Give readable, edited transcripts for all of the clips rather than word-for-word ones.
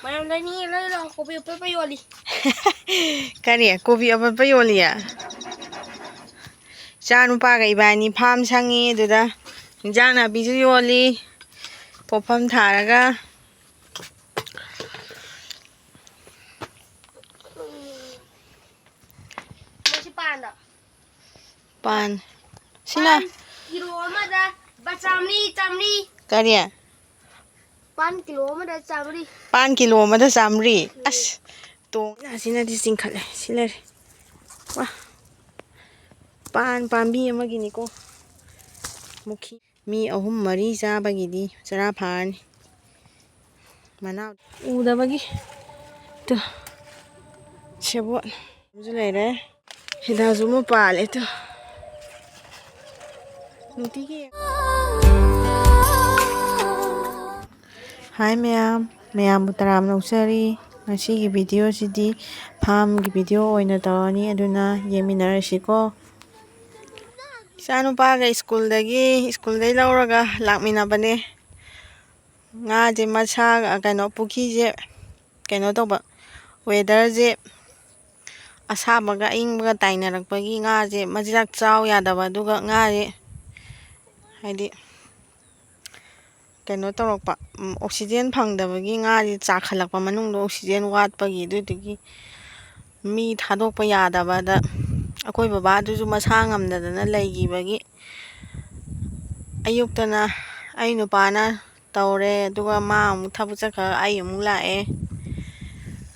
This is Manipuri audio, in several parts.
ꯃꯌꯥꯝ ꯂꯩꯅꯤꯡꯉꯦ ꯂꯩꯔꯣ ꯀꯣꯕꯤ ꯑꯄꯠꯄ ꯌꯣꯜꯂꯤ ꯀꯔꯤ ꯀꯣꯕꯤ ꯑꯄꯠꯄ ꯌꯣꯜꯂꯤꯌꯦ ꯏꯆꯥ ꯅꯨꯄꯥꯒ ꯏꯕꯥꯅꯤ ꯐꯥꯝ ꯁꯪꯉꯤ ꯑꯗꯨꯗ ꯏꯟꯖꯥꯡ ꯅꯥꯄꯤꯁꯨ ꯌꯣꯜꯂꯤ ꯄꯣꯠꯐꯝ ꯊꯥꯔꯒ ꯃꯁꯤ ꯄꯥꯟꯗꯣ ꯄꯥꯟ ꯁꯤꯅ ꯄꯥꯟ ꯀꯤꯂꯣ ꯑꯃꯗ ꯂꯨꯄꯥ ꯆꯥꯝꯃꯔꯤ ꯀꯔꯤ ꯄꯥꯟ ꯀꯤꯂꯣ ꯑꯃꯗ 100 ꯄꯥꯟ ꯀꯤꯂꯣ ꯑꯃꯗ 100 ꯑꯁ ꯇꯣꯡꯅꯁꯤꯅꯗꯤ ꯆꯤꯡꯈꯠꯂꯦ ꯁꯤ ꯂꯩꯔꯦ ꯋꯥ ꯄꯥꯟ ꯄꯥꯝꯕꯤ ꯑꯃꯒꯤꯅꯤꯀꯣ ꯃꯨꯈꯤ ꯃꯤ 3-4 ꯆꯥꯕꯒꯤꯗꯤ ꯆꯔꯥ ꯐꯥꯔꯅꯤ ꯃꯅꯥꯎ ꯎꯗꯕꯒꯤ ꯇꯨ ꯁꯦꯕꯣꯠ ꯁꯨ ꯂꯩꯔꯦ ꯍꯤꯗꯥꯛꯁꯨ ꯑꯃ ꯄꯥꯜꯂꯦ ꯇꯨ ꯅꯨꯡꯇꯤꯒꯤ ꯍꯥꯏ ꯃꯌꯥꯝꯕꯨ ꯇꯔꯥꯝꯅ ꯑꯣꯛꯆꯔꯤ ꯉꯁꯤꯒꯤ ꯚꯤꯗꯤꯑꯣꯁꯤꯗꯤ ꯐꯥꯝꯒꯤ ꯚꯤꯗꯤꯑꯣ ꯑꯣꯏꯅ ꯇꯧꯔꯅꯤ ꯑꯗꯨꯅ ꯌꯦꯡꯃꯤꯟꯅꯔꯁꯤꯀꯣ ꯏꯆꯥꯅꯨꯄꯥꯒ ꯁ꯭ꯀꯨꯜꯗꯒꯤ ꯂꯧꯔꯒ ꯂꯥꯛꯃꯤꯟꯅꯕꯅꯦ ꯉꯥꯁꯦ ꯃꯁꯥ ꯄꯨꯈꯤꯁꯦ ꯀꯩꯅꯣ ꯇꯧꯕ ꯋꯦꯗꯔꯁꯦ ꯑꯁꯥꯕꯒ ꯑꯏꯪꯕꯒ ꯇꯥꯏꯅꯔꯛꯄꯒꯤ ꯉꯥꯁꯦ ꯃꯆꯤꯟꯖꯥꯛ ꯆꯥꯎ ꯌꯥꯗꯕ ꯑꯗꯨꯒ ꯉꯥꯁꯦ ꯍꯥꯏꯗꯤ ꯀꯩꯅꯣ ꯇꯧꯔꯛꯄ ꯑꯣꯛꯁꯤꯖꯦꯟ ꯐꯪꯗꯕꯒꯤ ꯉꯥꯁꯦ ꯆꯥꯈꯠꯂꯛꯄ ꯃꯅꯨꯡꯗ ꯑꯣꯛꯁꯤꯖꯦꯟ ꯋꯥꯠꯄꯒꯤ ꯑꯗꯨꯗꯨꯒꯤ ꯃꯤ ꯊꯥꯗꯣꯛꯄ ꯌꯥꯗꯕꯗ ꯑꯩꯈꯣꯏ ꯕꯕꯥꯗꯨꯁꯨ ꯃꯁꯥ ꯉꯝꯗꯗꯅ ꯂꯩꯈꯤꯕꯒꯤ ꯑꯌꯨꯛꯇꯅ ꯑꯩ ꯅꯨꯄꯥꯅ ꯇꯧꯔꯦ ꯑꯗꯨꯒ ꯃꯥ ꯑꯃꯨꯛ ꯊꯕꯛ ꯆꯠꯈ꯭ꯔꯒ ꯑꯩ ꯑꯃꯨꯛ ꯂꯥꯛꯑꯦ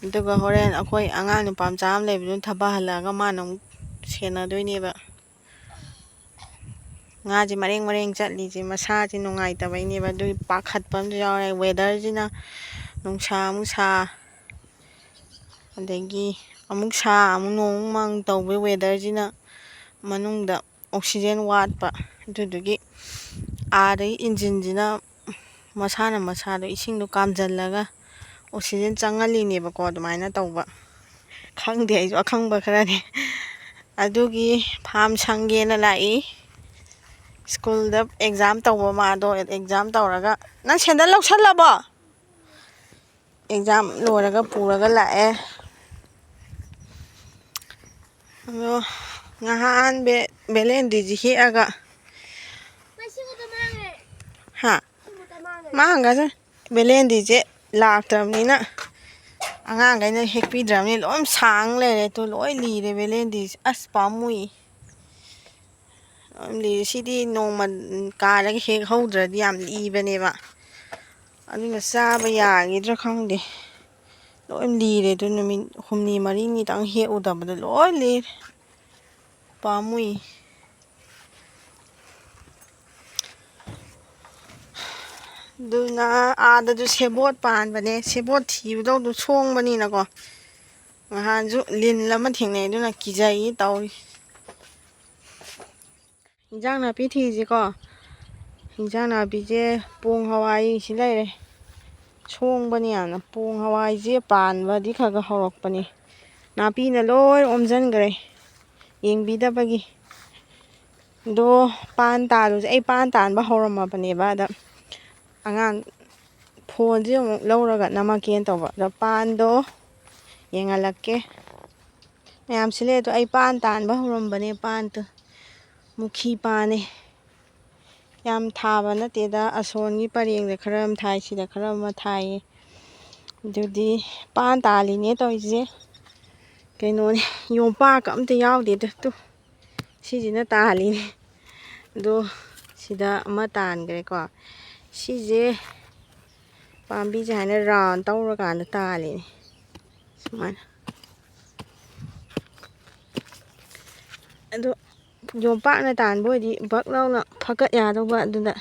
ꯑꯗꯨꯒ ꯍꯣꯔꯦꯟ ꯑꯩꯈꯣꯏ ꯑꯉꯥꯡ ꯅꯨꯄꯥ ꯃꯆꯥ ꯑꯃ ꯂꯩꯕꯗꯨꯅ ꯊꯕꯛ ꯍꯜꯂꯛꯑꯒ ꯃꯥꯅ ꯑꯃꯨꯛ ꯁꯦꯟꯅꯗꯣꯏꯅꯦꯕ ꯉꯥꯁꯦ ꯃꯔꯦꯡ ꯆꯠꯂꯤꯁꯦ ꯃꯁꯥꯁꯦ ꯅꯨꯡꯉꯥꯏꯇꯕꯩꯅꯦꯕ ꯑꯗꯨꯒꯤ ꯄꯥꯈꯠꯄ ꯑꯃꯁꯨ ꯌꯥꯎꯔꯦ ꯋꯦꯗꯔꯁꯤꯅ ꯅꯨꯡꯁꯥ ꯑꯃꯨꯛ ꯁꯥ ꯑꯗꯒꯤ ꯑꯃꯨꯛ ꯁꯥ ꯑꯃꯨꯛ ꯅꯣꯡ ꯃꯪ ꯇꯧꯕ ꯋꯦꯗꯔꯁꯤꯅ ꯃꯅꯨꯡꯗ ꯑꯣꯛꯁꯤꯖꯦꯟ ꯋꯥꯠꯄ ꯑꯗꯨꯗꯨꯒꯤ ꯑꯥꯗꯒꯤ ꯏꯟꯖꯤꯟꯁꯤꯅ ꯃꯁꯥꯗꯣ ꯏꯁꯤꯡꯗꯣ ꯀꯥꯝꯁꯤꯜꯂꯒ ꯑꯣꯛꯁꯤꯖꯦꯟ ꯆꯪꯍꯜꯂꯤꯅꯦꯕꯀꯣ ꯑꯗꯨꯃꯥꯏꯅ ꯇꯧꯕ ꯈꯪꯗꯦ ꯑꯩꯁꯨ ꯑꯈꯪꯕ ꯈꯔꯅꯤ ꯑꯗꯨꯒꯤ ꯐꯥꯝ ꯁꯪꯒꯦꯅ ꯂꯥꯛꯏ ꯁ꯭ꯀꯨꯜꯗ ꯑꯦꯛꯖꯥꯝ ꯇꯧꯕ ꯃꯥꯗꯣ ꯑꯦꯛꯖꯥꯝ ꯇꯧꯔꯒ ꯅꯪ ꯁꯦꯟꯗꯜ ꯂꯧꯁꯜꯂꯕꯣ ꯑꯦꯛꯖꯥꯝ ꯂꯣꯏꯔꯒ ꯄꯨꯔꯒ ꯂꯥꯛꯑꯦ ꯑꯗꯣ ꯉꯍꯥꯟ ꯕꯦꯂꯦꯟꯗ꯭ꯔꯤꯁꯤ ꯍꯦꯛꯑꯒ ꯃꯥꯡꯒꯁꯦ ꯕꯦꯂꯦꯟꯗ꯭ꯔꯤꯁꯦ ꯂꯥꯛꯇ꯭ꯔꯕꯅꯤꯅ ꯑꯉꯥꯡꯈꯩꯅ ꯍꯦꯛꯄꯤꯗ꯭ꯔꯕꯅꯤ ꯂꯣꯏ ꯁꯥꯡ ꯂꯩꯔꯦ ꯇꯨ ꯂꯣꯏ ꯂꯤꯔꯦ ꯕꯦꯂꯦꯟꯗ꯭ꯔꯤꯁꯦ ꯑꯁ ꯄꯥꯝꯃꯨꯏ ꯁꯤꯗꯤ ꯅꯣꯡꯃ ꯀꯥꯔꯒ ꯍꯦꯛ ꯍꯧꯗ꯭ꯔꯗꯤ ꯌꯥꯝ ꯂꯤꯕꯅꯦꯕ ꯑꯗꯨꯅ ꯆꯥꯕ ꯌꯥꯒꯤꯗ꯭ꯔꯥ ꯈꯪꯗꯦ ꯂꯣꯏ ꯂꯤꯔꯦ ꯑꯗꯨ ꯅꯨꯃꯤꯠ 6-7ꯇꯪ ꯍꯦꯛꯎꯗꯕꯗ ꯂꯣꯏ ꯂꯤꯔꯦ ꯄꯥꯝꯃꯨꯏ ꯑꯗꯨꯅ ꯑꯥꯗꯁꯨ ꯁꯦꯕꯣꯠ ꯄꯥꯟꯕꯅꯦ ꯁꯦꯕꯣꯠ ꯊꯤꯕꯗꯧꯗꯨ ꯁꯣꯡꯕꯅꯤꯅꯀꯣ ꯅꯍꯥꯟꯁꯨ ꯂꯤꯟ ꯑꯃ ꯊꯦꯡꯅꯩ ꯑꯗꯨꯅ ꯀꯤꯖꯩ ꯇꯧꯔꯤ ꯏꯟꯖꯥꯡ ꯅꯥꯄꯤ ꯊꯤꯁꯤꯀꯣ ꯏꯟꯖꯥꯡ ꯅꯥꯄꯤꯁꯦ ꯄꯣꯡ ꯍꯋꯥꯏ ꯁꯤ ꯂꯩꯔꯦ ꯁꯣꯡꯕꯅꯤ ꯌꯥꯝꯅ ꯄꯣꯡ ꯍꯋꯥꯏꯁꯦ ꯄꯥꯟꯕꯗꯤ ꯈꯔ ꯍꯧꯔꯛꯄꯅꯤ ꯅꯥꯄꯤꯅ ꯂꯣꯏ ꯑꯣꯝꯁꯤꯟꯈ꯭ꯔꯦ ꯌꯦꯡꯕꯤꯗꯕꯒꯤ ꯑꯗꯣ ꯄꯥꯟ ꯇꯥꯜꯂꯨꯁꯦ ꯑꯩ ꯄꯥꯟ ꯇꯥꯟꯕ ꯍꯧꯔꯝꯃꯕꯅꯦꯕ ꯑꯗ ꯑꯉꯥꯡ ꯐꯣꯟꯁꯦ ꯑꯃꯨꯛ ꯂꯧꯔꯒ ꯅꯝꯃꯛꯀꯦꯅ ꯇꯧꯕ ꯑꯗ ꯄꯥꯟꯗꯣ ꯌꯦꯡꯍꯜꯂꯛꯀꯦ ꯃꯌꯥꯝ ꯁꯤꯜꯂꯦ ꯑꯗꯣ ꯑꯩ ꯄꯥꯟ ꯇꯥꯟꯕ ꯍꯧꯔꯝꯕꯅꯦ ꯄꯥꯟꯗꯣ ꯃꯨꯈꯤ ꯄꯥꯟꯅꯦ ꯌꯥꯝ ꯊꯥꯕ ꯅꯠꯇꯦꯗ ꯑꯁꯣꯟꯒꯤ ꯄꯔꯦꯡꯗ ꯈꯔ ꯑꯃ ꯊꯥꯏ ꯁꯤꯗ ꯈꯔ ꯑꯃ ꯊꯥꯏꯌꯦ ꯑꯗꯨꯗꯤ ꯄꯥꯟ ꯇꯥꯜꯂꯤꯅꯦ ꯇꯧꯔꯤꯁꯦ ꯀꯩꯅꯣꯅꯦ ꯌꯣꯝꯄꯥꯛꯀ ꯑꯝꯇ ꯌꯥꯎꯗꯦꯗ ꯇꯨ ꯁꯤꯁꯤꯅ ꯇꯥꯜꯂꯤꯅꯦ ꯑꯗꯣ ꯁꯤꯗ ꯑꯃ ꯇꯥꯟꯈ꯭ꯔꯦꯀꯣ ꯁꯤꯁꯦ ꯄꯥꯝꯕꯤꯁꯦ ꯍꯥꯏꯅ ꯔꯥꯎꯟ ꯇꯧꯔꯀꯥꯟꯗ ꯇꯥꯜꯂꯤꯅꯦ ꯁꯨꯃꯥꯏꯅ ꯑꯗꯣ ꯌꯣꯝꯄꯥꯛꯅ ꯇꯥꯟꯕ ꯑꯣꯏꯗꯤ ꯕꯛ ꯂꯥꯎꯅ ꯐꯀꯠ ꯌꯥꯗꯧꯕ ꯑꯗꯨꯗ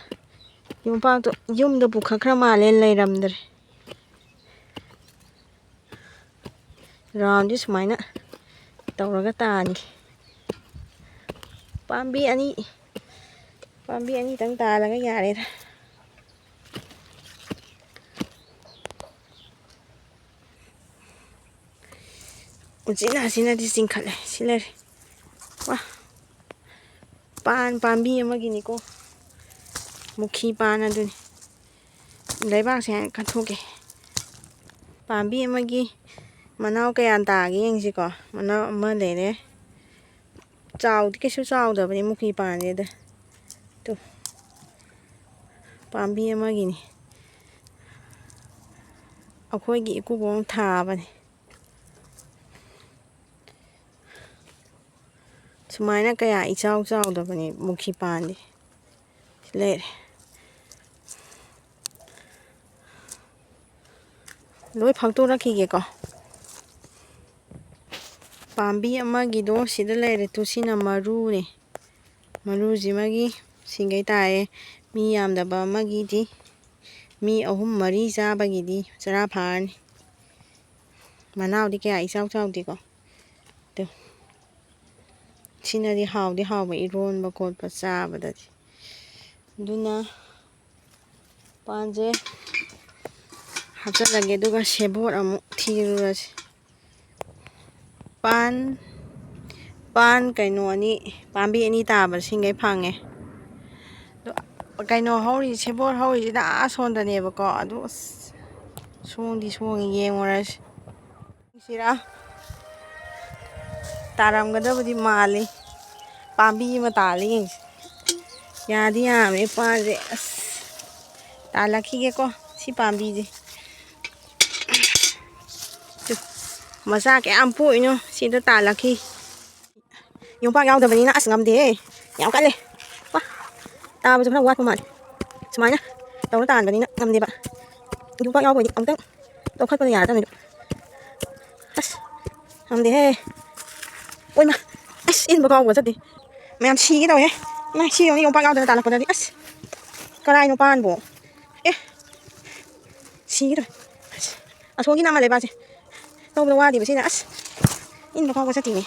ꯌꯣꯝꯄꯥꯛꯇꯣ ꯌꯨꯝꯗ ꯄꯨꯈꯠꯈ꯭ꯔ ꯃꯥꯜꯂꯦ ꯂꯩꯔꯝꯗ꯭ꯔꯦ ꯔꯥꯎꯟꯗꯤ ꯁꯨꯃꯥꯏꯅ ꯇꯧꯔꯒ ꯇꯥꯟꯒꯦ ꯄꯥꯝꯕꯤ ꯑꯅꯤꯇꯪ ꯇꯥꯜꯂꯒ ꯌꯥꯔꯦꯗ ꯎꯆꯤꯟꯅꯥꯆꯤꯟꯅꯗꯤ ꯆꯤꯡꯈꯠꯂꯦ ꯁꯤ ꯂꯩꯔꯦ ꯋꯥ ꯄꯥꯝꯕꯤ ꯑꯃꯒꯤꯅꯤꯀꯣ ꯃꯨꯈꯤ ꯄꯥꯟ ꯑꯗꯨꯅꯤ ꯂꯩꯕꯥꯛꯁꯦ ꯍꯥꯏꯅ ꯀꯠꯊꯣꯛꯀꯦ ꯄꯥꯝꯕꯤ ꯑꯃꯒꯤ ꯃꯅꯥꯎ ꯀꯌꯥ ꯇꯥꯒꯦ ꯌꯦꯡꯁꯤꯀꯣ ꯃꯅꯥꯎ ꯑꯃ ꯂꯩꯔꯦ ꯆꯥꯎꯗꯤ ꯀꯩꯁꯨ ꯆꯥꯎꯗꯕꯅꯤ ꯃꯨꯈꯤ ꯄꯥꯟꯁꯤꯗ ꯇꯨ ꯄꯥꯝꯕꯤ ꯑꯃꯒꯤꯅꯤ ꯑꯩꯈꯣꯏꯒꯤ ꯏꯀꯨꯕꯣꯛꯅ ꯊꯥꯕꯅꯤ ꯁꯨꯃꯥꯏꯅ ꯀꯌꯥ ꯏꯆꯥꯎ ꯆꯥꯎꯗꯕꯅꯤ ꯃꯨꯈꯤ ꯄꯥꯟꯗꯤ ꯂꯩꯔꯦ ꯂꯣꯏ ꯐꯛꯇꯣꯔꯛꯈꯤꯒꯦꯀꯣ ꯄꯥꯝꯕꯤ ꯑꯃꯒꯤꯗꯣ ꯁꯤꯗ ꯂꯩꯔꯦ ꯇꯨ ꯁꯤꯅ ꯃꯔꯨꯅꯦ ꯃꯔꯨꯁꯤꯃꯒꯤ ꯁꯤꯡꯒꯩ ꯇꯥꯔꯦ ꯃꯤ ꯌꯥꯝꯗꯕ ꯑꯃꯒꯤꯗꯤ ꯃꯤ 3-4 ꯆꯥꯕꯒꯤꯗꯤ ꯆꯔꯥ ꯐꯥꯔꯅꯤ ꯃꯅꯥꯎꯗꯤ ꯀꯌꯥ ꯏꯆꯥꯎ ꯆꯥꯎꯗꯦꯀꯣ ꯑꯗꯨ ꯁꯤꯅꯗꯤ ꯍꯥꯎꯗꯤ ꯍꯥꯎꯕ ꯏꯔꯣꯟꯕ ꯈꯣꯠꯄ ꯆꯥꯕꯗꯗꯤ ꯑꯗꯨꯅ ꯄꯥꯟꯁꯦ ꯍꯥꯞꯆꯤꯜꯂꯒꯦ ꯑꯗꯨꯒ ꯁꯦꯕꯣꯠ ꯑꯃꯨꯛ ꯊꯤꯔꯨꯔꯁꯤ ꯄꯥꯟ ꯀꯩꯅꯣ ꯄꯥꯝꯕꯤ 2 ꯇꯥꯕ ꯁꯤꯡꯒꯩ ꯐꯪꯉꯦ ꯀꯩꯅꯣ ꯍꯧꯔꯤ ꯁꯦꯕꯣꯠ ꯍꯧꯔꯤꯁꯤꯗ ꯁꯣꯟꯗꯅꯦꯕꯀꯣ ꯑꯗꯨ ꯁꯣꯡꯗꯤ ꯁꯣꯡꯉꯤ ꯌꯦꯡꯉꯨꯔꯁꯤ ꯁꯤꯔꯥ ꯇꯥꯔꯝꯒꯗꯕꯗꯤ ꯃꯥꯜꯂꯤ ꯄꯥꯝꯕꯤ ꯑꯃ ꯇꯥꯜꯂꯤ ꯌꯦꯡꯁꯤ ꯌꯥꯗꯤ ꯌꯥꯝꯃꯦ ꯄꯥꯟꯁꯦ ꯇꯥꯜꯂꯛꯈꯤꯒꯦꯀꯣ ꯁꯤ ꯄꯥꯝꯕꯤꯁꯦ ꯃꯆꯥ ꯀꯌꯥꯝ ꯄꯣꯛꯏꯅꯣ ꯁꯤꯗ ꯇꯥꯜꯂꯛꯈꯤ ꯌꯣꯝꯄꯥꯛ ꯌꯥꯎꯗꯕꯅꯤꯅ ꯉꯝꯗꯦꯍꯦ ꯌꯥꯝ ꯀꯜꯂꯦ ꯋꯥ ꯇꯥꯕꯁꯨ ꯈꯔ ꯋꯥꯠꯄ ꯃꯥꯜꯂꯦ ꯁꯨꯃꯥꯏꯅ ꯇꯧꯔ ꯇꯥꯟꯕꯅꯤꯅ ꯉꯝꯗꯦꯕ ꯌꯣꯝꯄꯥꯛ ꯌꯥꯎꯕꯗꯤ ꯑꯃꯨꯛꯇꯪ ꯂꯧꯈꯠꯄꯗ ꯌꯥꯔꯗꯕꯅꯤ ꯉꯝꯗꯦꯍꯦ ꯑꯣꯏꯃ ꯏꯟꯕ ꯐꯥꯎꯕ ꯆꯠꯇꯦ ꯃꯌꯥꯝ ꯁꯤꯒꯦ ꯇꯧꯋꯦ ꯏꯃꯥ ꯁꯤ ꯌꯦꯡꯉꯨ ꯌꯣꯝꯄꯥꯛ ꯌꯥꯎꯗꯅ ꯇꯥꯜꯂꯛꯄꯗꯗꯤ ꯀꯔꯥꯏꯅꯣ ꯄꯥꯟꯕꯣ ꯁꯤꯒꯦ ꯇꯧꯋꯦ ꯑꯁꯣꯝꯒꯤꯅ ꯑꯃ ꯂꯩꯕꯥꯛꯁꯦ ꯇꯧꯕꯗ ꯋꯥꯗꯦꯕ ꯁꯤꯅ ꯏꯟꯕ ꯐꯥꯎꯕ ꯆꯠꯇꯤꯅꯦ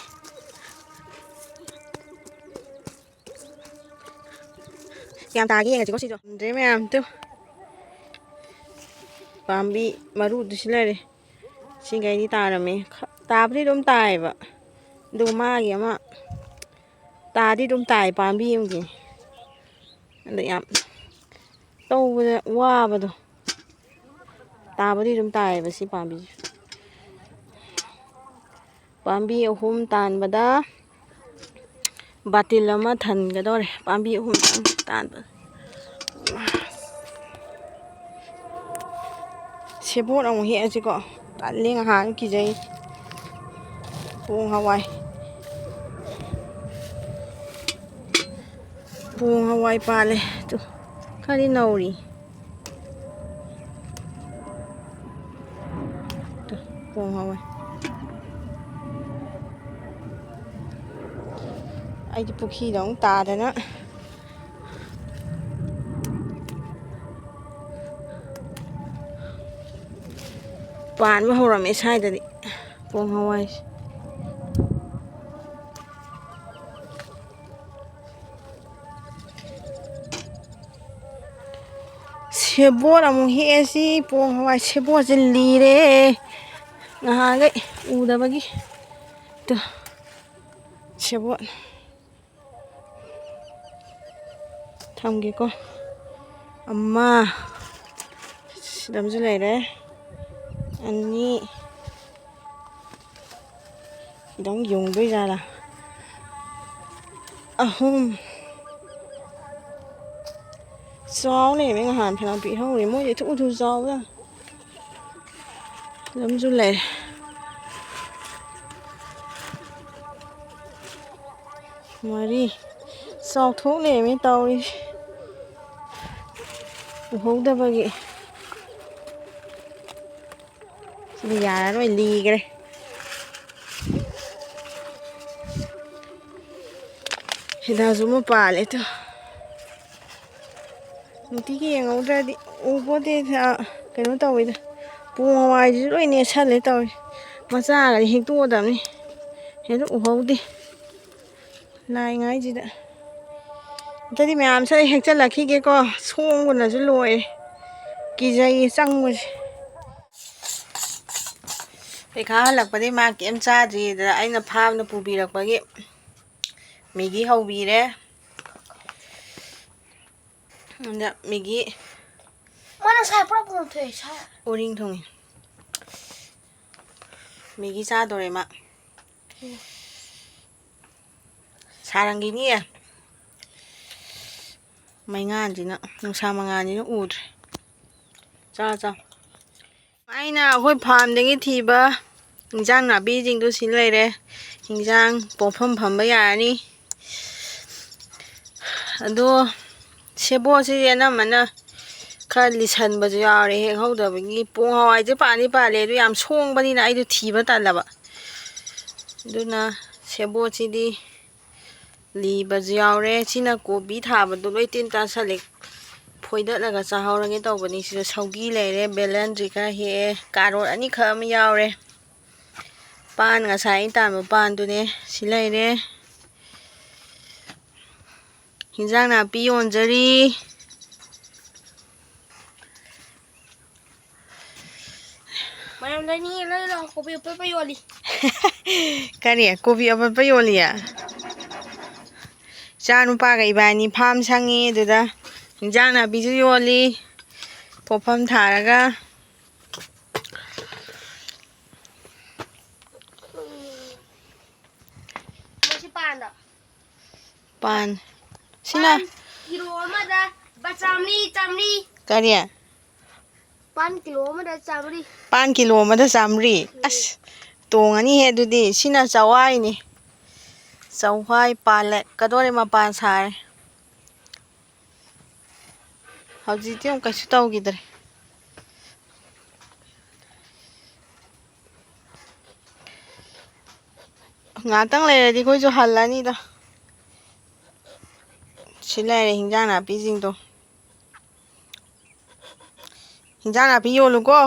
ꯀꯌꯥꯝ ꯇꯥꯒꯦ ꯌꯦꯡꯉꯁꯤꯀꯣ ꯁꯤꯁꯨ ꯉꯝꯗ꯭ꯔꯦ ꯃꯌꯥꯝ ꯇꯨ ꯄꯥꯝꯕꯤ ꯃꯔꯨꯗꯨꯁꯨ ꯂꯩꯔꯦ ꯁꯤꯒꯩꯗꯤ ꯇꯥꯔꯝꯃꯦ ꯇꯥꯕꯗꯤ ꯑꯗꯨꯝ ꯇꯥꯏꯌꯦꯕ ꯑꯗꯨꯒ ꯃꯥꯒꯤ ꯑꯃ ꯇꯥꯗꯤ ꯑꯗꯨꯝ ꯇꯥꯏ ꯄꯥꯝꯕꯤ ꯑꯃꯒꯤ ꯑꯗ ꯌꯥꯝ ꯇꯧꯕꯗ ꯋꯥꯕꯗꯣ ꯇꯥꯕꯗꯤ ꯑꯗꯨꯝ ꯇꯥꯏꯌꯦꯕ ꯁꯤ ꯄꯥꯝꯕꯤꯁꯦ ꯄꯥꯝꯕꯤ 3 ꯇꯥꯟꯕꯗ ꯕꯥꯇꯤꯜ ꯑꯃ ꯊꯟꯒꯗꯧꯔꯦ ꯄꯥꯝꯕꯤ 3 ꯇꯥꯟꯕ ꯁꯦꯕꯣꯠ ꯑꯃꯨꯛ ꯍꯦꯛꯑꯁꯤꯀꯣ ꯇꯜꯂꯦ ꯉꯍꯥꯟ ꯀꯤꯖꯩ ꯄꯣꯡ ꯍꯋꯥꯏ ꯄꯥꯜꯂꯦ ꯇꯨ ꯈꯔꯗꯤ ꯅꯧꯔꯤ ꯄꯣꯡ ꯍꯋꯥꯏ ꯑꯩꯗꯤ ꯄꯨꯈ꯭ꯔꯤꯗ ꯑꯃꯨꯛ ꯇꯥꯗꯅ ꯄꯥꯟꯕ ꯍꯧꯔꯝꯃꯦ ꯁ꯭ꯋꯥꯏꯗꯗꯤ ꯄꯣꯡ ꯍꯋꯥꯏꯁꯦ ꯁꯦꯕꯣꯠ ꯑꯃꯨꯛ ꯍꯦꯛꯑꯁꯤ ꯄꯣꯡ ꯍꯋꯥꯏ ꯁꯦꯕꯣꯠꯁꯦ ꯂꯤꯔꯦ ꯅꯍꯥꯟꯈꯩ ꯎꯗꯕꯒꯤ ꯁꯦꯕꯣꯠ ꯊꯝꯒꯦꯀꯣ ꯑꯃ ꯁꯤꯗꯝꯁꯨ ꯂꯩꯔꯦ 2 ꯈꯤꯇꯪ ꯌꯨꯡꯗꯣꯏꯖꯥꯠꯂꯥ 3 ꯆꯥꯎ ꯂꯩꯔꯝꯃꯦ ꯉꯍꯥꯟ ꯐꯅꯌꯥꯝ ꯄꯤꯍꯧꯔꯦ ꯃꯣꯏꯗꯤ ꯊꯨ ꯆꯥꯎꯗ ꯑꯗꯨꯝꯁꯨ ꯂꯩꯔꯦ 4 ꯆꯥꯎꯊꯣꯛ ꯂꯩꯔꯝꯃꯦ ꯇꯧꯔꯤꯁꯦ ꯎꯍꯧꯗꯕꯒꯤ ꯁꯤꯗꯤ ꯌꯥꯔꯔꯣꯏ ꯂꯤꯒ꯭ꯔꯦ ꯍꯤꯗꯥꯛꯁꯨ ꯑꯃ ꯄꯥꯜꯂꯦ ꯇꯨ ꯅꯨꯡꯇꯤꯒꯤ ꯌꯦꯡꯍꯧꯗ꯭ꯔꯗꯤ ꯎꯄꯣꯠꯇꯦ ꯀꯩꯅꯣ ꯇꯧꯋꯤꯗ ꯄꯣꯡ ꯍꯋꯥꯏꯁꯤꯁꯨ ꯂꯣꯏ ꯅꯦꯠꯁꯜꯂꯦ ꯇꯧꯔꯤ ꯃꯆꯥꯒꯗꯤ ꯍꯦꯛꯇꯣꯛꯑꯗꯕꯅꯤ ꯍꯦꯛꯇ ꯎꯍꯧꯗꯦ ꯂꯥꯛꯏꯉꯩꯁꯤꯗ ꯑꯗꯨꯗꯤ ꯃꯌꯥꯝꯁꯨ ꯑꯩ ꯍꯦꯛꯆꯜꯂꯛꯈꯤꯒꯦꯀꯣ ꯁꯣꯡꯕꯅꯁꯨ ꯂꯣꯏꯔꯦ ꯀꯤꯖꯩꯌꯦ ꯆꯪꯕꯁꯦ ꯄꯩꯈꯥ ꯍꯜꯂꯛꯄꯗꯩ ꯃꯥ ꯀꯩꯝ ꯆꯥꯗ꯭ꯔꯤꯗꯅ ꯑꯩꯅ ꯐꯥꯝꯅ ꯄꯨꯕꯤꯔꯛꯄꯒꯤ ꯃꯦꯒꯤ ꯍꯧꯕꯤꯔꯦ ꯑꯗ ꯃꯦꯒꯤ ꯃꯥꯅ ꯁꯥꯏ ꯄꯨꯔꯥ ꯄꯨꯊꯣꯛꯑꯦ ꯎꯔꯤꯡ ꯊꯣꯡꯉꯤ ꯃꯦꯒꯤ ꯆꯥꯗꯣꯔꯦ ꯃꯥ ꯁꯥꯔꯝꯒꯤꯅꯤꯌꯦ ꯃꯩꯉꯥꯟꯁꯤꯅ ꯅꯨꯡꯁꯥ ꯃꯉꯥꯜꯁꯤꯅ ꯎꯗ꯭ꯔꯦ ꯆꯥ ꯑꯩꯅ ꯑꯩꯈꯣꯏ ꯐꯥꯔꯝꯗꯒꯤ ꯊꯤꯕ ꯏꯟꯖꯥꯡ ꯅꯥꯄꯤꯁꯤꯡꯗꯨ ꯁꯤ ꯂꯩꯔꯦ ꯏꯟꯖꯥꯡ ꯄꯣꯠꯐꯝ ꯐꯝꯕ ꯌꯥꯔꯅꯤ ꯑꯗꯣ ꯁꯦꯕꯣꯠꯁꯤ ꯑꯅꯝꯕꯅ ꯈꯔ ꯂꯤꯁꯟꯕꯁꯨ ꯌꯥꯎꯔꯦ ꯍꯦꯛ ꯍꯧꯗꯕꯒꯤ ꯄꯣꯡ ꯍꯋꯥꯏꯁꯦ ꯄꯥꯜꯂꯦ ꯑꯗꯨ ꯌꯥꯝ ꯁꯣꯡꯕꯅꯤꯅ ꯑꯩꯗꯣ ꯊꯤꯕ ꯇꯜꯂꯕ ꯑꯗꯨꯅ ꯁꯦꯕꯣꯠꯁꯤꯗꯤ ꯂꯤꯕꯁꯨ ꯌꯥꯎꯔꯦ ꯁꯤꯅ ꯀꯣꯕꯤ ꯊꯥꯕꯗꯣ ꯂꯣꯏ ꯇꯤꯟ ꯇꯥꯁꯜꯂꯦ ꯐꯣꯏꯗꯠꯂꯒ ꯆꯥꯍꯧꯔꯒꯦ ꯇꯧꯕꯅꯤ ꯁꯤꯗ ꯁꯧꯒꯤ ꯂꯩꯔꯦ ꯕꯦꯂꯟꯗ꯭ꯔꯤ ꯈꯔ ꯍꯦꯛꯑꯦ ꯀꯥꯔꯣꯠ ꯑꯅꯤꯈꯛ ꯑꯃ ꯌꯥꯎꯔꯦ ꯄꯥꯟ ꯉꯁꯥꯏ ꯑꯩꯅ ꯇꯥꯟꯕ ꯄꯥꯟꯗꯨꯅꯦ ꯁꯤ ꯂꯩꯔꯦ ꯍꯤꯟꯖꯥꯡ ꯅꯥꯄꯤ ꯌꯣꯟꯖꯔꯤ ꯃꯌꯥꯝ ꯂꯩꯅꯤꯡꯉꯦ ꯂꯩꯔꯣ ꯀꯣꯕꯤ ꯑꯄꯠꯄ ꯌꯣꯜꯂꯤ ꯀꯔꯤ ꯀꯣꯕꯤ ꯑꯄꯠꯄ ꯌꯣꯜꯂꯤꯌꯦ ꯏꯆꯥ ꯅꯨꯄꯥꯒ ꯏꯕꯥꯅꯤ ꯐꯥꯝ ꯁꯪꯉꯤ ꯑꯗꯨꯗ ꯏꯟꯖꯥꯡ ꯅꯥꯄꯤꯁꯨ ꯌꯣꯜꯂꯤ ꯄꯣꯠꯐꯝ ꯊꯥꯔꯒ ꯃꯁꯤ ꯄꯥꯟꯗꯣ ꯄꯥꯟ ꯁꯤꯅ ꯄꯥꯟ ꯀꯤꯂꯣ ꯑꯃꯗ ꯂꯨꯄꯥ ꯆꯥꯝꯃꯔꯤ ꯀꯔꯤ ꯄꯥꯟ ꯀꯤꯂꯣ ꯑꯃꯗ ꯆꯥꯝꯃꯔꯤ ꯄꯥꯟ ꯀꯤꯂꯣ ꯑꯃꯗ 100 ꯑꯁ ꯇꯣꯡꯉꯅꯤꯍꯦ ꯑꯗꯨꯗꯤ ꯁꯤꯅ ꯆꯋꯥꯏꯅꯤ ꯆꯋꯥꯏ ꯄꯥꯜꯂꯛꯀꯗꯣꯔꯦ ꯃꯄꯥꯟ ꯁꯥꯔꯦ ꯍꯧꯖꯤꯛꯇꯤ ꯑꯃꯨꯛ ꯀꯩꯁꯨ ꯇꯧꯈꯤꯗ꯭ꯔꯦ ꯉꯥꯛꯇꯪ ꯂꯩꯔꯗꯤ ꯑꯩꯈꯣꯏꯁꯨ ꯍꯜꯂꯅꯤꯗ ꯁꯤ ꯂꯩꯔꯦ ꯍꯤꯟꯖꯥꯡ ꯅꯥꯄꯤꯁꯤꯡꯗꯣ ꯍꯤꯟꯖꯥꯡ ꯅꯥꯄꯤ ꯌꯣꯜꯂꯨꯀꯣ